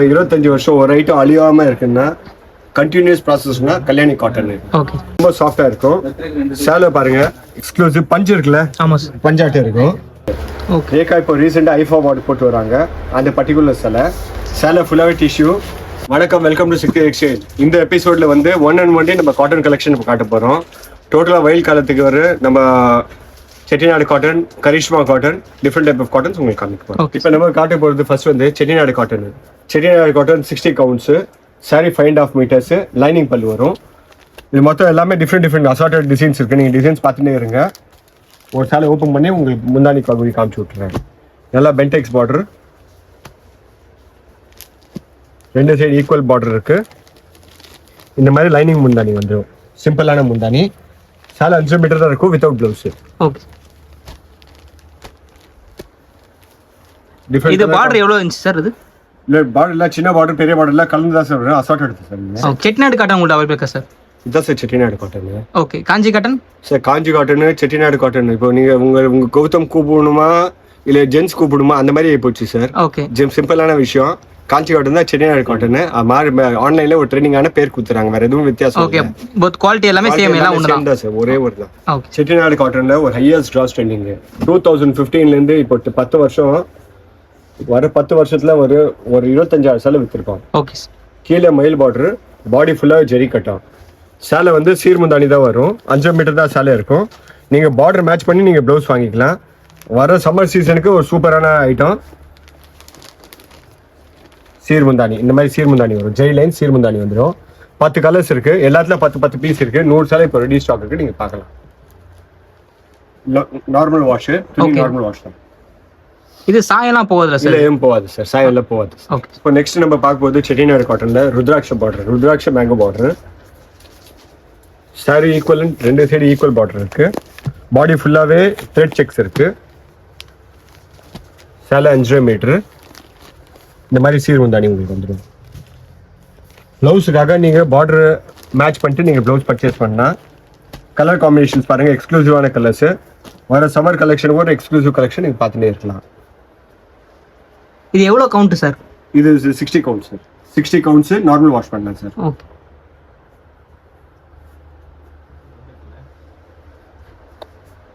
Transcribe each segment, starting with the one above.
25 வருஷம் ஒரு ஐட்டம் அழியாம இருக்குன்னா கண்டினியூஸ் ப்ராசஸ்னா கல்யாணி காட்டன் ரொம்ப சாஃப்டா இருக்கும். சேலை பாருங்க, எக்ஸ்க்ளூசிவ் பஞ்சு இருக்குல்ல, பஞ்சாட்டம் இருக்கும். ஏக்கா இப்போ ரீசெண்டாக ஐஃபா வார்டு போட்டு வராங்க அந்த பர்டிகுலர் சேலை ஃபுல்லாகவே டிஷ்யூ. வணக்கம், வெல்கம் டு சிக்ஸ்டி எக்ஸ்சேஞ்ச். இந்த எபிசோட்ல வந்து ஒன் அண்ட் ஒன் டே நம்ம காட்டன் கலெக்ஷன் காட்ட போறோம். டோட்டலாக வெயில் காலத்துக்கு வர நம்ம Chettinad cotton, Karishma cotton, different type of cottons உங்களுக்கு காமிப்போம். இப்போ நம்ம காட்ட போகிறது ஃபர்ஸ்ட் வந்து Chettinad cotton. Chettinad cotton 60 counts, sari 5.5 metres, lining பல்லு வரும். இது மொத்தம் எல்லாமே டிஃப்ரெண்ட் அசார்டட் டிசைன்ஸ் இருக்குது. நீங்கள் டிசைன்ஸ் பார்த்துட்டே இருங்க. ஒரு சாலை ஓப்பன் பண்ணி உங்களுக்கு முந்தானி காமிச்சு விட்டுறேன். நல்லா பென்டெக்ஸ் பார்டர், ரெண்டு சைடு ஈக்குவல் பார்டர் இருக்குது. இந்த மாதிரி லைனிங் முந்தானி வந்துடும், சிம்பிளான முந்தானி. சாலை 5 மீட்டர் தான் இருக்கும் வித்தவுட் ப்ளவுஸ். இது பார்டர் எவ்வளவு இன்ச் சார்? இது இல்ல பார்டர்ல சின்ன பார்டர் பெரிய பார்டர்ல கலந்து தான் சார் வரும். அசார்ட் எடுத்து சார். செட்டிநாடு காட்டன் உங்கள்ட்ட அவைலபிள் இருக்கா சார்? இதான் சார் செட்டிநாடு காட்டன். ஓகே. காஞ்சி காட்டன் சார்? காஞ்சி காட்டன், செட்டிநாடு காட்டன். இப்போ நீங்க உங்க கௌதம் கூப்பிடணுமா இல்ல ஜென்ஸ் கூப்பிடுமா அந்த மாதிரி போச்சு சார். ஓகே. சிம்பிளான விஷயம். காஞ்சி காட்டன் தான் செட்டிநாடு காட்டன். ஆன்லைன்ல ஒரு ட்ரெண்டிங்கான பேர் கொடுத்துறாங்க, வேற எதுவும் வித்தியாசம். ஓகே. போத் குவாலிட்டி எல்லாமே சேம், எல்லாம் ஒண்ணு தான் சார், ஒரே ஒரு தான். செட்டிநாடு காட்டன்ல ஒரு ஹையஸ்ட் டிராஸ் ட்ரெண்டிங் 2015ல இருந்து இப்போ 10 வருஷம் வர 10 வருஷத்துல ஒரு 25,000 சேலை வித்திருக்கோம். ஓகே. கீழே மயில் பார்டர், பாடி ஃபுல்லா ஜெரி கட்டம். சேலை வந்து சீர்முந்தானி தான் வரும். 5 மீட்டர் தான் சேலை இருக்கும். நீங்க பார்டர் மேட்ச் பண்ணி நீங்க பிளவுஸ் வாங்கிக்கலாம். வர சம்மர் சீசனுக்கு ஒரு சூப்பரான ஐட்டம். சீர்முந்தானி, இந்த மாதிரி சீர்முந்தானி வரும். ஜெய் லைன் சீர்முந்தானி வந்துடும். 10 கலர்ஸ் இருக்கு. எல்லாத்துல 10 பீஸ் இருக்கு. 100 சேலை இப்போ ரெடி ஸ்டாக் இருக்கு, நீங்க பார்க்கலாம். நார்மல் வாஷ், நார்மல் வாஷ் தான். இது சாயம்லாம் போகாதுல சார்? இல்ல போகாது சார், சாயம்லாம் போகாது. இப்போ நெக்ஸ்ட் நம்ம பார்க்க போகுது செட்டிநாடு காட்டன்ல ருத்ராட்ச பார்டர், ருத்ராட்ச மேங்கோ பார்டர். சாரி ஈக்குவல், ரெண்டு சைடு ஈக்குவல் பார்டர் இருக்கு. பாடி ஃபுல்லாவே த்ரெட் செக்ஸ் இருக்கு. சேலை 5 மீட்டர். இந்த மாதிரி சீர்முந்தானி உங்களுக்கு வந்துடும். பிளவுஸுக்காக நீங்க பார்டர் மேட்ச் பண்ணிட்டு நீங்க பிளவுஸ் பர்ச்சேஸ் பண்ணா. கலர் காம்பினேஷன்ஸ் பாருங்க, எக்ஸ்க்ளூசிவான கலர்ஸ். வர சம்மர் கலெக்ஷனுக்கு ஒரு எக்ஸ்க்ளூசிவ் கலெக்ஷன் நீங்க பார்த்துட்டே இருக்கலாம். இது எவ்வளவு கவுண்ட் சார்? இது 60 counts sir. 60 counts normal wash பண்ணலாம் சார். ஓகே.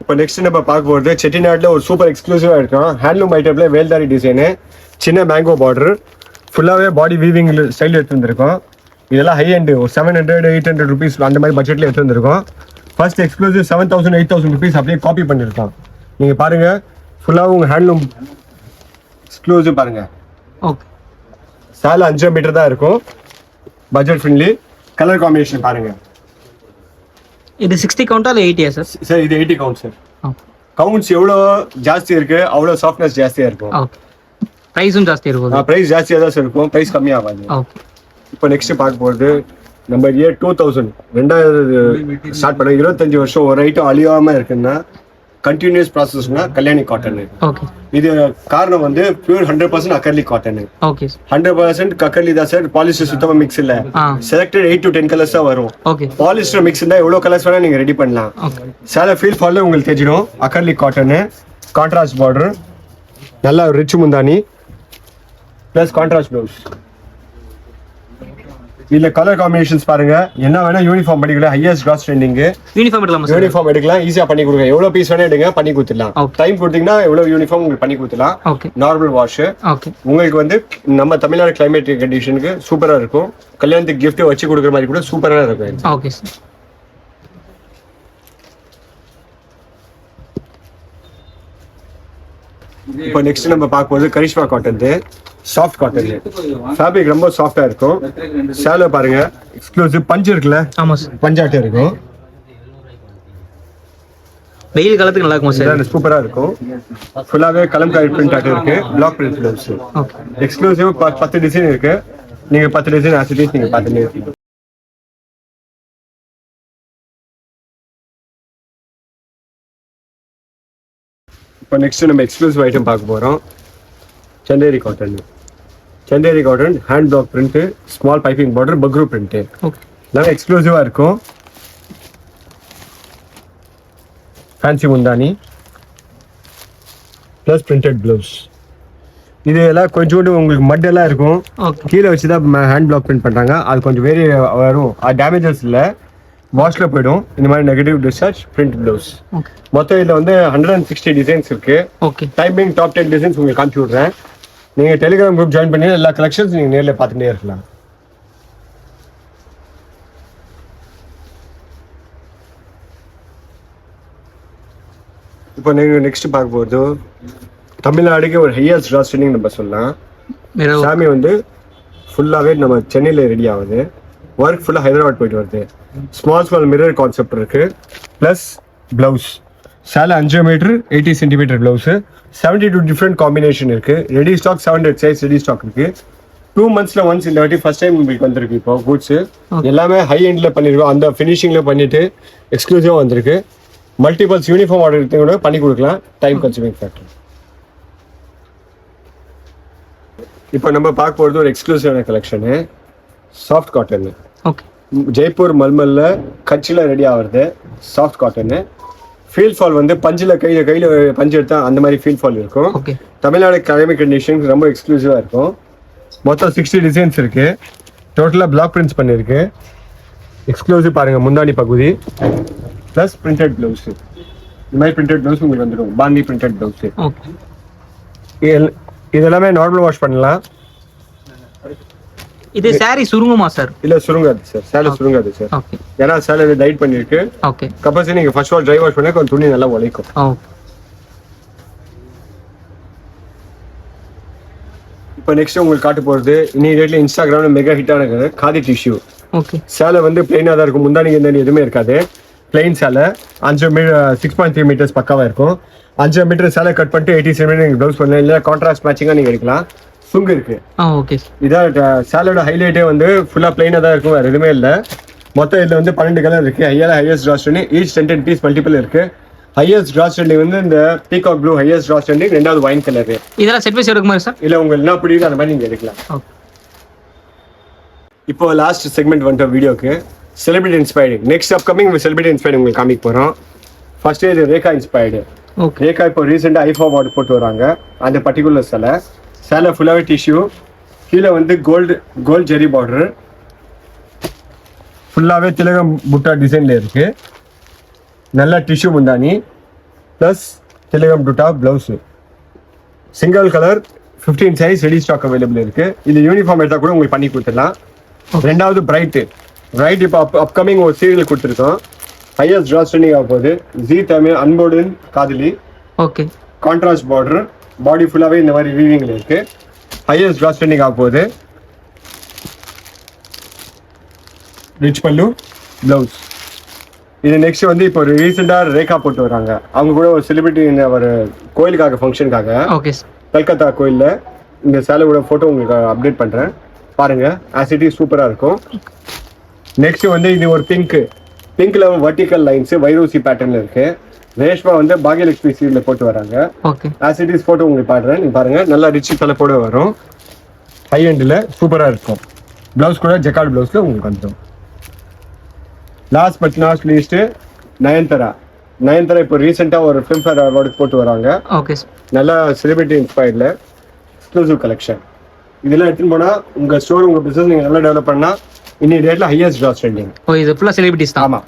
இப்போ நெக்ஸ்ட் நம்ம பார்க்க போகிறது செட்டிநாடுல ஒரு சூப்பர் எக்ஸ்க்ளூசிவா இருக்கும். ஹேண்ட்லூம் ஐட்டம்ல வேல்தாரி டிசைனு, சின்ன மேங்கோ பார்டர், ஃபுல்லாவே பாடி வீவிங் ஸ்டைல் எடுத்து வந்திருக்கோம். இதெல்லாம் ஹை எண்ட், ஒரு 700-800 ருபீஸ் அந்த மாதிரி பட்ஜெட்ல எடுத்து வந்திருக்கோம். ஃபர்ஸ்ட் எக்ஸ்க்ளூசிவ் 7,000-8,000 ருபீஸ் அப்படியே காப்பி பண்ணிருக்கோம். நீங்க பாருங்க, ஃபுல்லாக உங்க ஹேண்ட்லூம் எக்ஸ்க்ளூசிவ் பாருங்க. ஓகே. சேலை 5 மீட்டர் தான் இருக்கும், பட்ஜெட் ஃப்ரெண்ட்லி. கலர் காம்பினேஷன் பாருங்க. இது 60 கவுண்டா இல்ல 80 சார்? சார் இது 80 கவுண்ட் சார். கவுண்ட்ஸ் எவ்வளோ ஜாஸ்தி இருக்கு அவ்வளோ சாஃப்ட்னஸ் ஜாஸ்தியா இருக்கும். ஓகே. பிரைஸும் ஜாஸ்தி இருக்கும். பிரைஸ் ஜாஸ்தியா தான் சார் இருக்கும், பிரைஸ் கம்மியாகாது. ஓகே. இப்போ நெக்ஸ்ட் பார்க்க போகிறது நம்ம இயர் 2000 ஸ்டார்ட் பண்ண 25 வருஷம் ஒரு ஐட்டம் அழியாம இருக்குன்னா கண்டினியூஸ் ப்ராசஸ்னா கல்யாணி காட்டன். ஓகே. இது காரணம் வந்து பியூர் 100% அக்கர்லி காட்டன். ஓகே. 100% அக்கர்லி தான் சார். பாலிஸ்டர் சுத்தமா மிக்ஸ் இல்ல. செலக்டட் 8 to 10 கலர்ஸ் தான் வரும். ஓகே. பாலிஸ்டர் மிக்ஸ் இருந்தா எவ்வளவு கலர்ஸ் வேணா நீங்க ரெடி பண்ணலாம். ஓகே. சேலை ஃபீல் ஃபால்ல உங்களுக்கு தெரிஞ்சிடும். அக்கர்லி காட்டன், கான்ட்ராஸ்ட் பார்டர், நல்லா ரிச் முந்தானி பிளஸ் கான்ட்ராஸ்ட் ப்ளவுஸ். இல்ல கலர் காம்பினேஷன்ஸ் பாருங்க, என்ன வேணா யூனிஃபார்ம் பண்ணிக்கலாம். Highest cross trending. யூனிஃபார்ம் எடுக்கலாம், ஈஸியா பண்ணி கொடுங்க. எவ்வளவு பீஸ் வேணா எடுங்க, பண்ணி கொடுத்துடலாம். டைம் கொடுத்தீங்கன்னா எவ்வளவு யூனிஃபார்ம் உங்களுக்கு பண்ணி கொடுத்துடலாம். Normal wash. உங்களுக்கு வந்து நம்ம தமிழ்நாடு கிளைமேட் கண்டிஷனுக்கு சூப்பரா இருக்கும். கல்யாணத்துக்கு கிஃப்ட் வச்சு கொடுக்குற மாதிரி கூட சூப்பரா இருக்கும். ஓகே. இப்போ நெக்ஸ்ட் நம்ம பார்க்க போது Karishma cotton, soft cotton. Fabric ரொம்ப சாஃப்டா இருக்கும். சேலை பாருங்க, எக்ஸ்க்ளூசிவ் பஞ்சு இருக்குல்ல, பஞ்சாட்டம் இருக்கும். வெயில் காலத்துக்கு நல்லா இருக்கும் சார், சூப்பரா இருக்கும். ஃபுல்லாவே கலம்காரி பிரிண்ட் ஆட்டம் இருக்கு, block print blouse. Exclusive 10 design இருக்கு. நீங்க 10 டிசைன் ஆசிட்டிஸ் நீங்க பார்த்துட்டே இருக்கீங்க. இப்போ நெக்ஸ்ட் நம்ம எக்ஸ்க்ளூசிவ் ஐட்டம் பார்க்க போறோம். Chanderi cotton. Chanderi cotton hand block print, small piping border, Bagru print. நல்லா எக்ஸ்க்ளூசிவா இருக்கும். ஃபேன்சி முந்தானி பிளஸ் பிரிண்டட் ப்ளவுஸ். இது எல்லாம் கொஞ்சோண்டு உங்களுக்கு மட் எல்லாம் இருக்கும், ஓகே கீழே வச்சு தான் ஹேண்ட் பிளாக் பிரிண்ட் பண்ணுறாங்க. அது கொஞ்சம் வேரி வரும், அது டேமேஜஸ் இல்லை, வாஷில் போயிடும். இந்த மாதிரி negative discharge print blouse. Okay மொத்தம் இதில் வந்து 160 டிசைன்ஸ் இருக்கு. ஓகே டைமிங் டாப் 10 டிசைன்ஸ் உங்களுக்கு காமிச்சு விட்றேன். நீங்கள் டெலிகிராம் குரூப் ஜாயின் பண்ணி எல்லா கலெக்ஷன்ஸ் நீங்கள் நேரில் பார்த்துட்டே இருக்கலாம். இப்போ நீங்கள் நெக்ஸ்ட் பார்க்க போகிறது தமிழ்நாடுக்கு ஒரு ஹையஸ்ட் ட்ரா ஸ்டிச்சிங் நம்ம சொல்லலாம். சாமி வந்து ஃபுல்லாகவே நம்ம சென்னையில் ரெடி ஆகுது, ஒர்க் ஃபுல்லாக ஹைதராபாத் போயிட்டு வருது. ஸ்மால் மிரர் கான்செப்ட் இருக்கு, ப்ளஸ் ப்ளவுஸ் சேலை 5 metre 80 centimetre blouse, 72 different combination இருக்கு. Ready stock 700 size ready stock இருக்கு. 2 monthsல ஒன்ஸ் இந்த வாட்டி ஃபர்ஸ்ட் டைம் உங்களுக்கு வந்திருக்கு. இப்போ கூட்ஸ் எல்லாமே ஹை எண்ட்ல பண்ணிருக்கோம், அந்த ஃபினிஷிங்ல பண்ணிட்டு எக்ஸ்க்ளூசிவா வந்திருக்கு. மல்டிபிள்ஸ் யூனிஃபார்ம் ஆர்டர் கூட பண்ணி கொடுக்கலாம், டைம் கன்சூமிங் ஃபேக்டர். இப்போ நம்ம பார்க்க போகிறது ஒரு எக்ஸ்க்ளூசிவான collection, soft cotton. Okay Jaipur மல்மல்ல கட்சியில் ரெடி ஆகுறது சாஃப்ட் காட்டனு. ஃபீல் ஃபால் வந்து பஞ்சில் கையில் பஞ்சு எடுத்தால் அந்த மாதிரி ஃபீல் ஃபால் இருக்கும். ஓகே தமிழ்நாடு கிளைமேட் கண்டிஷன் ரொம்ப எக்ஸ்க்ளூசிவாக இருக்கும். மொத்தம் 60 டிசைன்ஸ் இருக்கு. டோட்டலாக பிளாக் பிரிண்ட்ஸ் பண்ணியிருக்கு. எக்ஸ்க்ளூசிவ் பாருங்கள், முந்தானி பகுதி ப்ளஸ் பிரிண்டட் ப்ளவுஸு. இந்த மாதிரி பிரிண்டட் ப்ளவுஸ் உங்களுக்கு வந்துடும், பாந்தி பிரிண்டட் ப்ளவுஸு. ஓகே இதெல்லாமே நார்மல் வாஷ் பண்ணலாம். இது சாரி சுருங்குமா சார்? இல்ல சுருங்காது சார், சேலை சுருங்காது சார். ஓகே ஏன்னா சேலை டைட் பண்ணிருக்கு. ஓகே கம்பல்சரி நீங்க ஃபர்ஸ்ட் வாஷ் ட்ரை வாஷ் பண்ணா கொஞ்சம் துணி நல்லா உழைக்கும். ஓகே இப்போ நெக்ஸ்ட் உங்களுக்கு காட்ட போறது இமீடியட்லி இன்ஸ்டாகிராம்ல மெகா ஹிட் ஆனது காதி டிஷ்யூ. ஓகே சேலை வந்து பிளைனா தான் இருக்கும், முந்தானி எந்த எதுவுமே இருக்காது. பிளைன் சேலை 6.3 மீட்டர்ஸ் பக்காவா இருக்கும். 5 மீட்டர் சேலை கட் பண்ணிட்டு 80 சென்டிமீட்டர் நீங்க ப்ளவுஸ் பண்ணலாம், இல்ல கான்ட்ராஸ்ட் மேட்சிங்கா நீங்க எடுக்கலாம். சுங்கு இருக்கு. ஓகே இதான் சேலோட ஹைலைட்டே வந்து ஃபுல்லா பிளைனா தான் இருக்கும், வேற எதுவுமே இல்லை. மொத்தம் இதுல வந்து 12 கலர் இருக்கு. ஹையஸ்ட் ட்ரா ஸ்டாண்டிங், ஈச் 10 பீஸ் மல்டிபிள் இருக்கு. ஹையஸ்ட் ட்ரா ஸ்டாண்டிங் வந்து இந்த பீகாக் ப்ளூ ஹையஸ்ட் ட்ரா ஸ்டாண்டிங், ரெண்டாவது வைன் கலர். இதெல்லாம் செட் வைஸ் எடுக்குமா சார்? இல்ல உங்களுக்கு என்ன பிடிக்கும் அந்த மாதிரி நீங்க எடுக்கலாம். இப்போ லாஸ்ட் செக்மெண்ட் வந்துட்ட வீடியோக்கு celebrity inspired. Next upcoming celebrity inspired உங்களுக்கு காமிக்க போறோம். ஃபர்ஸ்ட் இது ரேகா இன்ஸ்பைர்டு. ஓகே ரேகா இப்போ ரீசெண்டாக ஐஃபா அவார்டு போட்டு வராங்க. அந்த பர்டிகுலர் சேலை ஃபுல்லாகவே டிஷ்யூ, கீழே வந்து கோல்டு ஜெரி பார்டர், ஃபுல்லாகவே திலகம் புட்டா டிசைனில் இருக்கு. நல்ல டிஷ்யூ முந்தானி ப்ளஸ் திலகம் புட்டா blouse. Single colour 15 size ready stock available இருக்கு. இது யூனிஃபார்ம் எடுத்தால் கூட உங்களுக்கு பண்ணி கொடுத்துடலாம். ரெண்டாவது பிரைட்டு இப்போ அப்கமிங் ஒரு சீரியல் கொடுத்துருக்கோம். ஹையஸ்ட் ட்ரா ஸ்டாண்டிங் ஆக போகுது. ஜி தமிழ் அன்போடன் காதலி. ஓகே கான்ட்ராஸ்ட் பார்டர், பாடி ஃபுல்லாகவே இந்த மாதிரி வீவிங்ல இருக்கு. ஹையஸ்ட் ட்ரா ஸ்டாண்டிங் ஆக போகுது. ரிச் பல்லு பிளவுஸ். இது நெக்ஸ்ட் வந்து இப்போ ஒரு ரீசெண்டாக ரேகா போட்டு வராங்க. அவங்க கூட ஒரு செலிபிரிட்டி இந்த ஒரு கோயிலுக்காக ஃபங்க்ஷனுக்காக ஓகே கல்கத்தா கோயிலில் இந்த சேலையோட ஃபோட்டோ உங்களுக்கு அப்டேட் பண்ணுறேன் பாருங்க. ஆசிட்டி சூப்பராக இருக்கும். நெக்ஸ்ட் வந்து இது ஒரு பிங்க்ல வர்டிக்கல் லைன்ஸ் வைரோசி பேட்டர்ன்ல இருக்கு. ரேஷ்மா வந்து பாகியலட்சுமி சீரியல்ல போட்டு வராங்க. ஓகே ஆசிட்டிஸ் போட்டோ உங்களுக்கு பாடுறேன், நீங்க பாருங்க. நல்லா ரிச் தலைப்போட வரும், ஹை எண்ட்ல சூப்பரா இருக்கும். பிளவுஸ் கூட ஜெக்கார்ட் பிளவுஸ்ல உங்களுக்கு வந்துடும். Last but not least Nayanthara இப்போ ரீசெண்டா ஒரு ஃபிலிம்ஃபேர் அவார்டு போட்டு வராங்க. ஓகே நல்லா செலிபிரிட்டி இன்ஸ்பைர்ட்ல எக்ஸ்க்ளூசிவ் கலெக்ஷன். இதெல்லாம் எடுத்துன்னு போனா உங்க ஸ்டோர் உங்க பிசினஸ் நீங்க நல்லா டெவலப் பண்ணா இன்னி டேட்ல ஹையஸ்ட் ட்ரா ஸ்டாண்டிங். இது ஃபுல்லா செலிபிரிட்டிஸ் தான். ஆமா.